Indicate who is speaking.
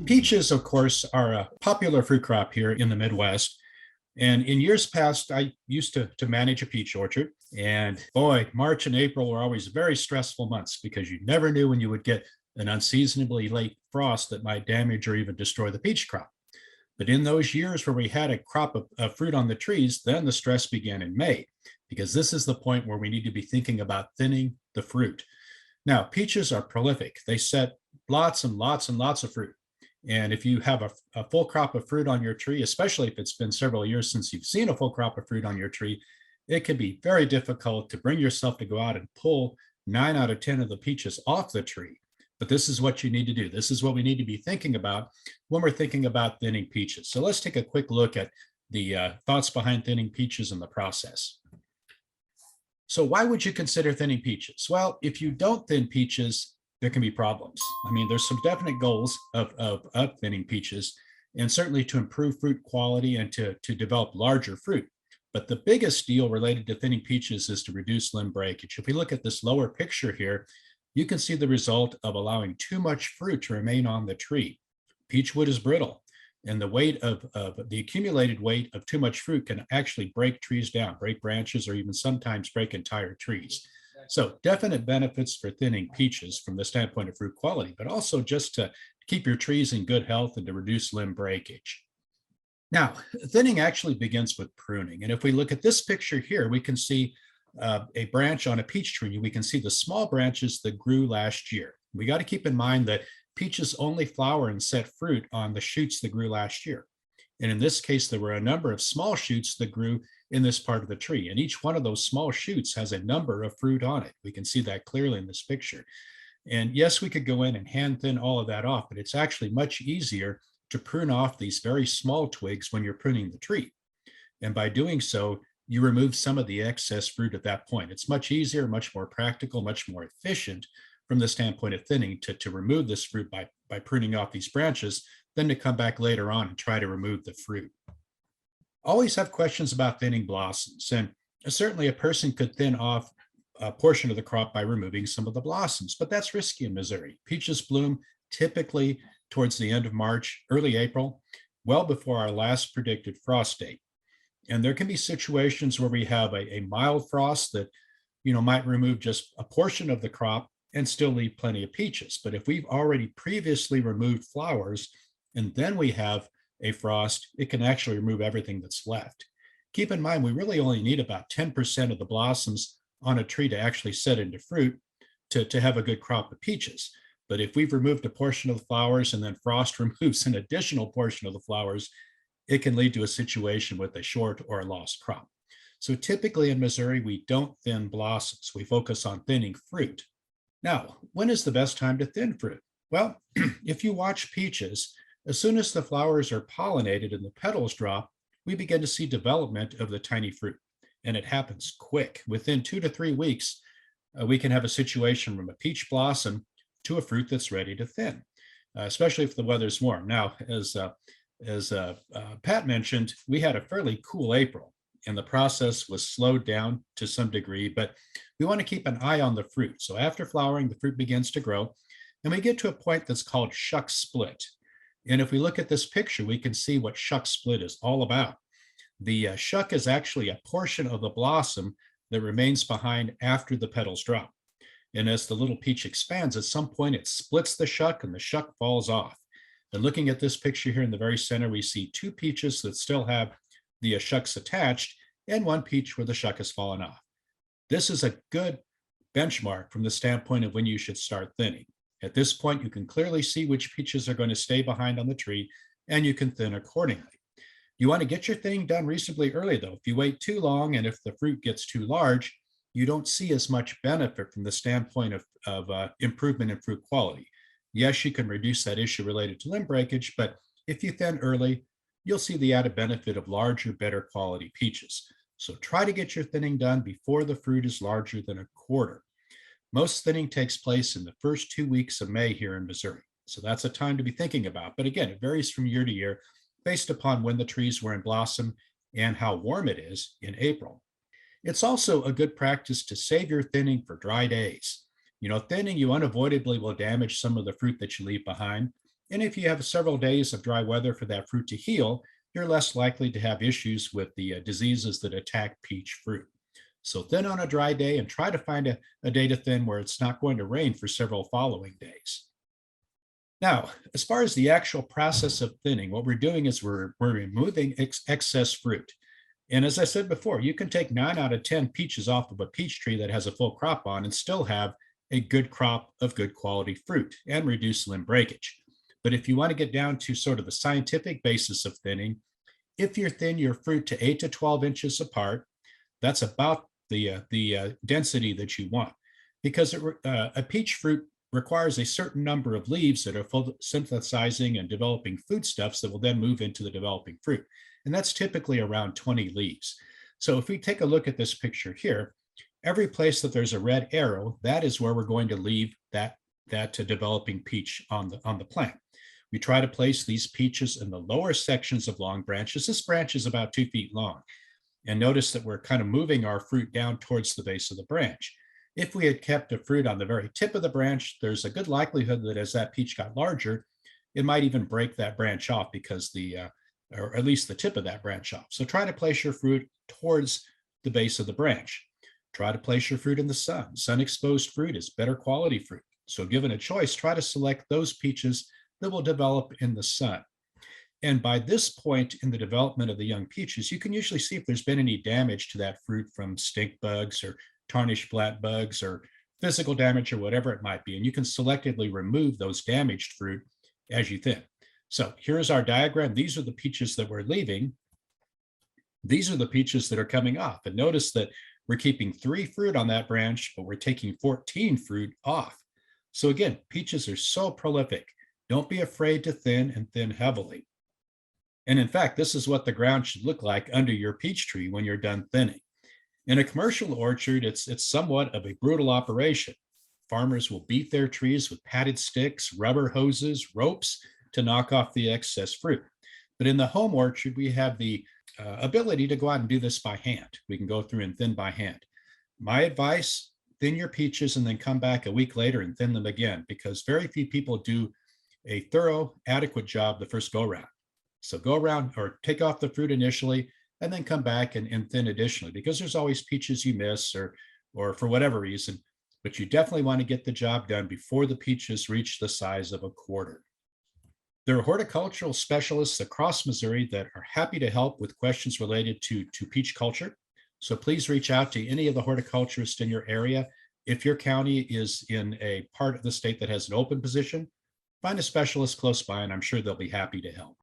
Speaker 1: Peaches, of course, are a popular fruit crop here in the Midwest. And in years past, I used to manage a peach orchard. And boy, March and April were always very stressful months because you never knew when you would get an unseasonably late frost that might damage or even destroy the peach crop. But in those years where we had a crop of fruit on the trees, then the stress began in May, because this is the point where we need to be thinking about thinning the fruit. Now, peaches are prolific. They set lots and lots and lots of fruit. And if you have a full crop of fruit on your tree, especially if it's been several years since you've seen a full crop of fruit on your tree, it can be very difficult to bring yourself to go out and pull 9 out of 10 of the peaches off the tree. But this is what you need to do. This is what we need to be thinking about when we're thinking about thinning peaches. So let's take a quick look at the thoughts behind thinning peaches and the process. So why would you consider thinning peaches? Well, if you don't thin peaches, there can be problems. I mean, there's some definite goals of thinning peaches, and certainly to improve fruit quality and to develop larger fruit. But the biggest deal related to thinning peaches is to reduce limb breakage. If we look at this lower picture here, you can see the result of allowing too much fruit to remain on the tree. Peach wood is brittle, and the weight of the accumulated weight of too much fruit can actually break trees down, break branches, or even sometimes break entire trees. So definite benefits for thinning peaches from the standpoint of fruit quality, but also just to keep your trees in good health and to reduce limb breakage. Now, thinning actually begins with pruning. And if we look at this picture here, we can see a branch on a peach tree. We can see the small branches that grew last year. We got to keep in mind that peaches only flower and set fruit on the shoots that grew last year. And in this case, there were a number of small shoots that grew in this part of the tree. And each one of those small shoots has a number of fruit on it. We can see that clearly in this picture. And yes, we could go in and hand thin all of that off, but it's actually much easier to prune off these very small twigs when you're pruning the tree. And by doing so, you remove some of the excess fruit at that point. It's much easier, much more practical, much more efficient from the standpoint of thinning to remove this fruit by pruning off these branches than to come back later on and try to remove the fruit. Always have questions about thinning blossoms. And certainly a person could thin off a portion of the crop by removing some of the blossoms, but that's risky in Missouri. Peaches bloom typically towards the end of March, early April, well before our last predicted frost date. And there can be situations where we have a mild frost that, might remove just a portion of the crop and still leave plenty of peaches. But if we've already previously removed flowers and then we have a frost, it can actually remove everything that's left. Keep in mind, we really only need about 10% of the blossoms on a tree to actually set into fruit to have a good crop of peaches. But if we've removed a portion of the flowers and then frost removes an additional portion of the flowers, it can lead to a situation with a short or a lost crop. So typically in Missouri, we don't thin blossoms. We focus on thinning fruit. Now, when is the best time to thin fruit? Well, if you watch peaches, as soon as the flowers are pollinated and the petals drop, we begin to see development of the tiny fruit. And it happens quick. Within 2 to 3 weeks, we can have a situation from a peach blossom to a fruit that's ready to thin, especially if the weather's warm. Now, as Pat mentioned, we had a fairly cool April, and the process was slowed down to some degree, but we want to keep an eye on the fruit. So after flowering, the fruit begins to grow, and we get to a point that's called shuck split. And if we look at this picture, we can see what shuck split is all about. The shuck is actually a portion of the blossom that remains behind after the petals drop. And as the little peach expands, at some point it splits the shuck and the shuck falls off. And looking at this picture here in the very center, we see 2 peaches that still have the shucks attached and 1 peach where the shuck has fallen off. This is a good benchmark from the standpoint of when you should start thinning. At this point, you can clearly see which peaches are going to stay behind on the tree, and you can thin accordingly. You want to get your thinning done reasonably early, though. If you wait too long and if the fruit gets too large, you don't see as much benefit from the standpoint of improvement in fruit quality. Yes, you can reduce that issue related to limb breakage, but if you thin early, you'll see the added benefit of larger, better quality peaches. So try to get your thinning done before the fruit is larger than a quarter. Most thinning takes place in the first 2 weeks of May here in Missouri. So that's a time to be thinking about. But again, it varies from year to year based upon when the trees were in blossom and how warm it is in April. It's also a good practice to save your thinning for dry days. Thinning, you unavoidably will damage some of the fruit that you leave behind. And if you have several days of dry weather for that fruit to heal, you're less likely to have issues with the diseases that attack peach fruit. So thin on a dry day and try to find a day to thin where it's not going to rain for several following days. Now, as far as the actual process of thinning, what we're doing is we're removing excess fruit. And as I said before, you can take 9 out of 10 peaches off of a peach tree that has a full crop on and still have a good crop of good quality fruit and reduce limb breakage. But if you want to get down to sort of the scientific basis of thinning, if you thin your fruit to 8 to 12 inches apart, that's about the density that you want, because a peach fruit requires a certain number of leaves that are photosynthesizing and developing foodstuffs that will then move into the developing fruit. And that's typically around 20 leaves. So if we take a look at this picture here, every place that there's a red arrow, that is where we're going to leave that developing peach on the plant. We try to place these peaches in the lower sections of long branches. This branch is about 2 feet long. And notice that we're kind of moving our fruit down towards the base of the branch. If we had kept the fruit on the very tip of the branch, there's a good likelihood that as that peach got larger, it might even break that branch off because or at least the tip of that branch off. So try to place your fruit towards the base of the branch. Try to place your fruit in the sun. Sun-exposed fruit is better quality fruit. So given a choice, try to select those peaches that will develop in the sun. And by this point in the development of the young peaches, you can usually see if there's been any damage to that fruit from stink bugs or tarnished flat bugs or physical damage or whatever it might be. And you can selectively remove those damaged fruit as you thin. So here's our diagram. These are the peaches that we're leaving. These are the peaches that are coming off. And notice that we're keeping 3 fruit on that branch, but we're taking 14 fruit off. So again, peaches are so prolific. Don't be afraid to thin and thin heavily. And in fact, this is what the ground should look like under your peach tree when you're done thinning. In a commercial orchard, it's somewhat of a brutal operation. Farmers will beat their trees with padded sticks, rubber hoses, ropes to knock off the excess fruit. But in the home orchard, we have the ability to go out and do this by hand. We can go through and thin by hand. My advice, thin your peaches and then come back a week later and thin them again, because very few people do a thorough, adequate job the first go round. So go around or take off the fruit initially and then come back and thin additionally, because there's always peaches you miss or for whatever reason, but you definitely want to get the job done before the peaches reach the size of a quarter. There are horticultural specialists across Missouri that are happy to help with questions related to peach culture. So please reach out to any of the horticulturists in your area. If your county is in a part of the state that has an open position, find a specialist close by, and I'm sure they'll be happy to help.